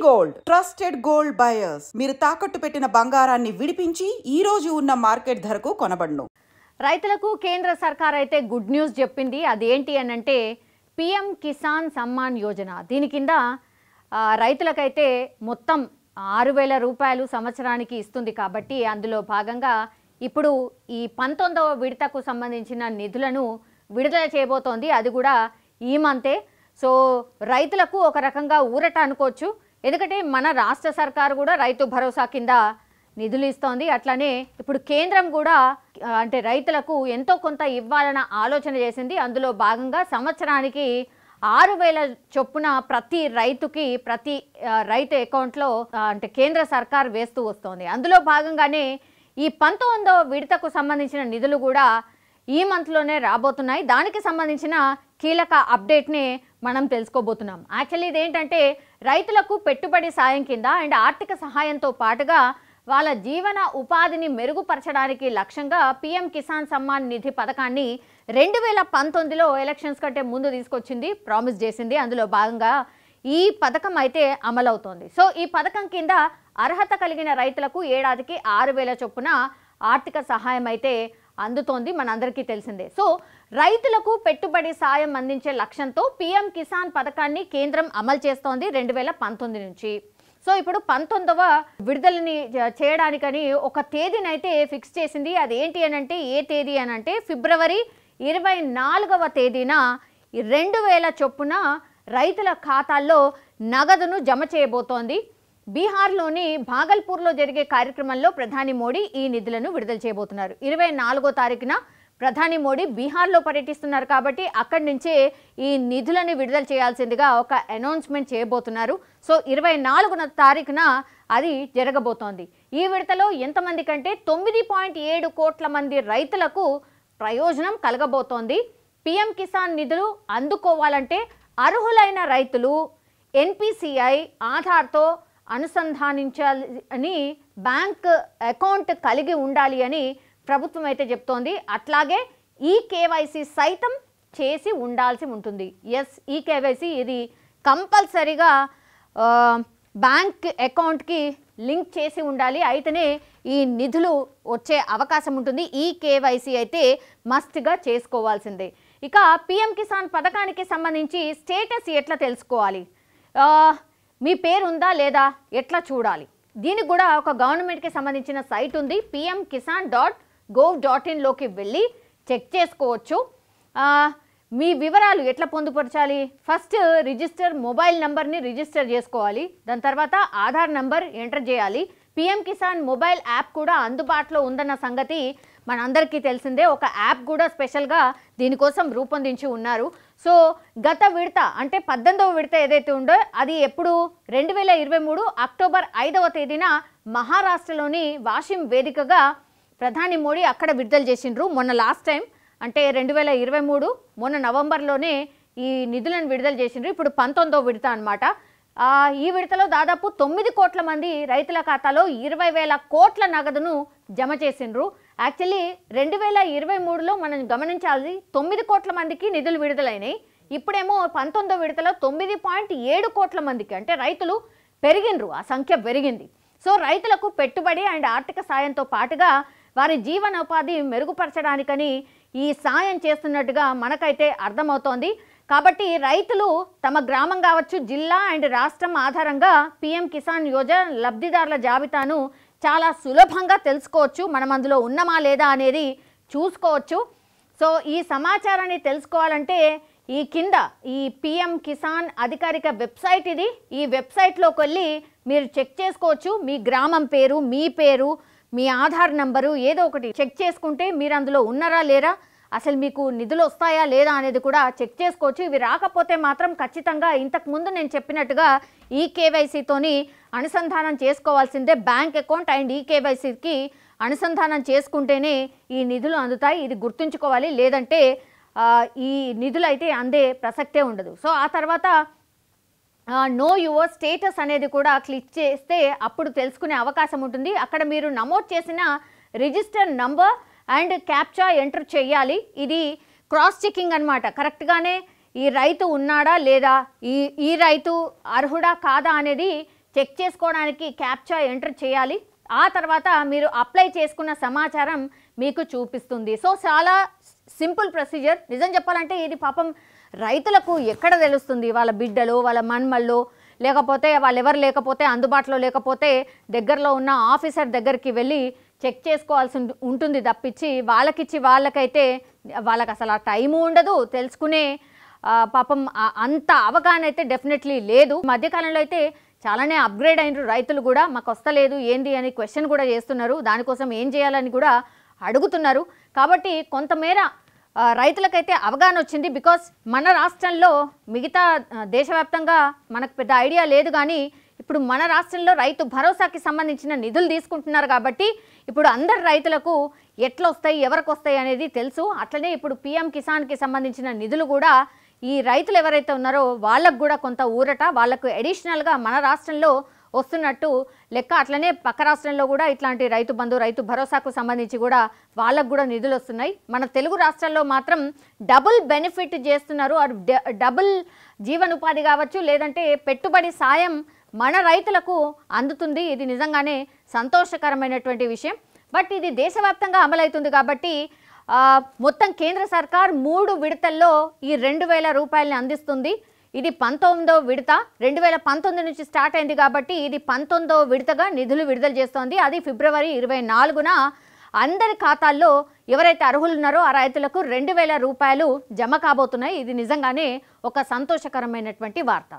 Gold trusted gold buyers మీరు తాకట్టు పెట్టిన బంగారాన్ని విడిపించి ఈ రోజు ఉన్న మార్కెట్ ధరకు కొనబడును. రైతులకు కేంద్ర సర్కార్ అయితే గుడ్ న్యూస్ చెప్పింది. అదేంటి అనంటే పిఎం కిసాన్ సమ్మాన్ యోజన. దీని కింద రైతులకైతే మొత్తం 6,000 రూపాయలు సంవత్సరానికి ఇస్తుంది. కాబట్టి అందులో భాగంగా ఇప్పుడు ఈ 19వ విడతకు సంబంధించిన నిధులను విడుదల చేయబోతోంది. అది కూడా ఈ మంతే. సో రైతులకు ఒక రకంగా ఊరట అనుకోవచ్చు. ఎందుకంటే మన రాష్ట్ర సర్కారు కూడా రైతు భరోసా కింద నిధులు ఇస్తోంది. అట్లానే ఇప్పుడు కేంద్రం కూడా అంటే రైతులకు ఎంతో కొంత ఇవ్వాలన్న ఆలోచన చేసింది. అందులో భాగంగా సంవత్సరానికి 6,000 చొప్పున ప్రతి రైతుకి ప్రతి రైతు అకౌంట్లో అంటే కేంద్ర సర్కార్ వేస్తూ వస్తోంది. అందులో భాగంగానే ఈ 19వ విడతకు సంబంధించిన నిధులు కూడా ఈ మంత్లోనే రాబోతున్నాయి. దానికి సంబంధించిన కీలక అప్డేట్ని మనం తెలుసుకోబోతున్నాం. యాక్చువల్లీ ఇదేంటంటే రైతులకు పెట్టుబడి సాయం కింద అండ్ ఆర్థిక సహాయంతో పాటుగా వాళ్ళ జీవన ఉపాధిని మెరుగుపరచడానికి లక్ష్యంగా పిఎం కిసాన్ సమ్మాన్ నిధి పథకాన్ని 2019లో ఎలక్షన్స్ కంటే ముందు తీసుకొచ్చింది, ప్రామిస్ చేసింది. అందులో భాగంగా ఈ పథకం అయితే అమలవుతోంది. సో ఈ పథకం కింద అర్హత కలిగిన రైతులకు ఏడాదికి 6,000 చొప్పున ఆర్థిక సహాయం అయితే అందుతోంది, మనందరికీ తెలిసిందే. సో రైతులకు పెట్టుబడి సాయం అందించే లక్ష్యంతో పిఎం కిసాన్ పథకాన్ని కేంద్రం అమలు చేస్తోంది 2019 నుంచి. సో ఇప్పుడు 19వ విడుదలని చేయడానికని ఒక తేదీనైతే ఫిక్స్ చేసింది. అది ఏంటి అనంటే ఏ తేదీ అనంటే ఫిబ్రవరి 24వ తేదీన 2,000 చొప్పున రైతుల ఖాతాల్లో నగదును జమ చేయబోతోంది. బీహార్లోని భాగల్పూర్లో జరిగే కార్యక్రమంలో ప్రధాని మోడీ ఈ నిధులను విడుదల చేయబోతున్నారు. 24వ తారీఖున ప్రధాని మోడీ బీహార్లో పర్యటిస్తున్నారు. కాబట్టి అక్కడి నుంచే ఈ నిధులను విడుదల చేయాల్సిందిగా ఒక అనౌన్స్మెంట్ చేయబోతున్నారు. సో 24వ తారీఖున అది జరగబోతోంది. ఈ విడతలో ఎంతమంది కంటే 9.7 కోట్ల మంది రైతులకు ప్రయోజనం కలగబోతోంది. పిఎం కిసాన్ నిధులు అందుకోవాలంటే అర్హులైన రైతులు ఎన్పిసిఐ ఆధార్తో అనుసంధానించాలి అని బ్యాంక్ అకౌంట్ కలిగి ఉండాలి అని ప్రభుత్వం అయితే చెప్తోంది. అట్లాగే ఈ కేవైసీ సైతం చేసి ఉండాల్సి ఉంటుంది. ఎస్, ఈ కేవైసీ ఇది కంపల్సరీగా బ్యాంక్ అకౌంట్కి లింక్ చేసి ఉండాలి. అయితేనే ఈ నిధులు వచ్చే అవకాశం ఉంటుంది. ఈ కేవైసీ అయితే మస్ట్గా చేసుకోవాల్సిందే. ఇక పిఎం కిసాన్ పథకానికి సంబంధించి స్టేటస్ ఎట్లా తెలుసుకోవాలి, మీ పేరు ఉందా లేదా ఎట్లా చూడాలి, దీనికి కూడా ఒక గవర్నమెంట్కి సంబంధించిన సైట్ ఉంది. pm.kisan.gov.in లోకి వెళ్ళి చెక్ చేసుకోవచ్చు. మీ వివరాలు ఎట్లా పొందుపరచాలి, ఫస్ట్ రిజిస్టర్ మొబైల్ నంబర్ని రిజిస్టర్ చేసుకోవాలి. దాని తర్వాత ఆధార్ నంబర్ ఎంటర్ చేయాలి. పిఎం కిసాన్ మొబైల్ యాప్ కూడా అందుబాటులో ఉందన్న సంగతి మనందరికీ తెలిసిందే. ఒక యాప్ కూడా స్పెషల్గా దీనికోసం రూపొందించి ఉన్నారు. సో గత విడత అంటే 18వ విడత ఏదైతే ఉందో అది ఎప్పుడు 2023 అక్టోబర్ 5వ తేదీన మహారాష్ట్రలోని వాషిం వేదికగా ప్రధాని మోడీ అక్కడ విడుదల చేసిండ్రు. మొన్న లాస్ట్ టైం అంటే 2023 మొన్న నవంబర్లోనే ఈ నిధులను విడుదల చేసిండ్రు. ఇప్పుడు 19వ విడత అనమాట. ఈ విడతలో దాదాపు 9 కోట్ల మంది రైతుల ఖాతాలో 20,000 కోట్ల నగదును జమ చేసిండ్రు. యాక్చువల్లీ 2023లో మనం గమనించాలి 9 కోట్ల మందికి నిధులు విడుదలైనాయి. ఇప్పుడేమో 19వ విడతలో 9.7 కోట్ల మందికి అంటే రైతులు పెరిగినరు, ఆ సంఖ్య పెరిగింది. సో రైతులకు పెట్టుబడి అండ్ ఆర్థిక సాయంతో పాటుగా వారి జీవనోపాధి మెరుగుపరచడానికని ఈ సాయం చేస్తున్నట్టుగా మనకైతే అర్థమవుతోంది. కాబట్టి రైతులు తమ గ్రామం కావచ్చు, జిల్లా అండ్ రాష్ట్రం ఆధారంగా పిఎం కిసాన్ యోజన లబ్ధిదారుల జాబితాను చాలా సులభంగా తెలుసుకోవచ్చు. మనం అందులో ఉన్నామా లేదా అనేది చూసుకోవచ్చు. సో ఈ సమాచారాన్ని తెలుసుకోవాలంటే ఈ కింద ఈ పిఎం కిసాన్ అధికారిక వెబ్సైట్ ఇది. ఈ వెబ్సైట్లోకి వెళ్ళి మీరు చెక్ చేసుకోవచ్చు. మీ గ్రామం పేరు, మీ పేరు, మీ ఆధార్ నంబరు ఏదో ఒకటి చెక్ చేసుకుంటే మీరు అందులో ఉన్నారా లేరా, అసలు మీకు నిధులు వస్తాయా లేదా అనేది కూడా చెక్ చేసుకోవచ్చు. ఇవి రాకపోతే మాత్రం ఖచ్చితంగా ఇంతకుముందు నేను చెప్పినట్టుగా ఈ కేవైసీతోని అనుసంధానం చేసుకోవాల్సిందే. బ్యాంక్ అకౌంట్ అండ్ ఈ కేవైసీకి అనుసంధానం చేసుకుంటేనే ఈ నిధులు అందుతాయి. ఇది గుర్తుంచుకోవాలి. లేదంటే ఈ నిధులు అయితే అందే ప్రసక్తే ఉండదు. సో ఆ తర్వాత నో యువర్ స్టేటస్ అనేది కూడా క్లిక్ చేస్తే అప్పుడు తెలుసుకునే అవకాశం ఉంటుంది. అక్కడ మీరు నమోదు చేసిన register number and captcha enter చేయాలి. ఇది క్రాస్ చెకింగ్ అనమాట. కరెక్ట్గానే ఈ రైతు ఉన్నాడా లేదా, ఈ రైతు అర్హుడా కాదా అనేది చెక్ చేసుకోవడానికి క్యాప్చా ఎంటర్ చేయాలి. ఆ తర్వాత మీరు అప్లై చేసుకున్న సమాచారం మీకు చూపిస్తుంది. సో చాలా సింపుల్ ప్రొసీజర్. నిజం చెప్పాలంటే ఇది పాపం రైతులకు ఎక్కడ తెలుస్తుంది? వాళ్ళ బిడ్డలు, వాళ్ళ మన్మళ్ళు, లేకపోతే వాళ్ళు ఎవరు లేకపోతే అందుబాటులో లేకపోతే దగ్గరలో ఉన్న ఆఫీసర్ దగ్గరికి వెళ్ళి చెక్ చేసుకోవాల్సి ఉంటుంది తప్పించి వాళ్ళకైతే వాళ్ళకి అసలు ఆ టైము ఉండదు, తెలుసుకునే పాపం అంత అవగాహన అయితే డెఫినెట్లీ లేదు. మధ్యకాలంలో అయితే చాలానే అప్గ్రేడ్ అయినారు రైతులు కూడా. మాకు వస్తలేదు ఏంటి అని క్వశ్చన్ కూడా చేస్తున్నారు. దానికోసం ఏం చేయాలని కూడా అడుగుతున్నారు. కాబట్టి కొంతమేర రైతులకైతే అవగాహన వచ్చింది. బికాస్ మన రాష్ట్రంలో మిగతా దేశవ్యాప్తంగా మనకు పెద్ద ఐడియా లేదు, కానీ ఇప్పుడు మన రాష్ట్రంలో రైతు భరోసాకి సంబంధించిన నిధులు తీసుకుంటున్నారు. కాబట్టి ఇప్పుడు అందరు రైతులకు ఎట్లా వస్తాయి, ఎవరికి వస్తాయి అనేది తెలుసు. అట్లనే ఇప్పుడు పిఎం కిసాన్కి సంబంధించిన నిధులు కూడా ఈ రైతులు ఎవరైతే ఉన్నారో వాళ్ళకు కూడా కొంత ఊరట, వాళ్ళకు అడిషనల్గా మన రాష్ట్రంలో వస్తున్నట్టు లెక్క. అట్లనే పక్క రాష్ట్రంలో కూడా ఇట్లాంటి రైతు బంధు, రైతు భరోసాకు సంబంధించి కూడా వాళ్ళకు కూడా నిధులు వస్తున్నాయి. మన తెలుగు రాష్ట్రాల్లో మాత్రం డబుల్ బెనిఫిట్ చేస్తున్నారు. డబుల్ జీవనోపాధి కావచ్చు, లేదంటే పెట్టుబడి సాయం మన రైతులకు అందుతుంది. ఇది నిజంగానే సంతోషకరమైనటువంటి విషయం. బట్ ఇది దేశవ్యాప్తంగా అమలవుతుంది కాబట్టి మొత్తం కేంద్ర సర్కార్ 3 విడతల్లో ఈ 2000 రూపాయలని అందిస్తుంది. ఇది 19వ విడత. 2019 నుంచి స్టార్ట్ అయింది కాబట్టి ఇది 19వ విడతగా నిధులు విడుదల చేస్తోంది. అది ఫిబ్రవరి 24న అందరి ఖాతాల్లో ఎవరైతే అర్హులు ఉన్నారో ఆ రైతులకు 2000 రూపాయలు జమ కాబోతున్నాయి. ఇది నిజంగానే ఒక సంతోషకరమైనటువంటి వార్త.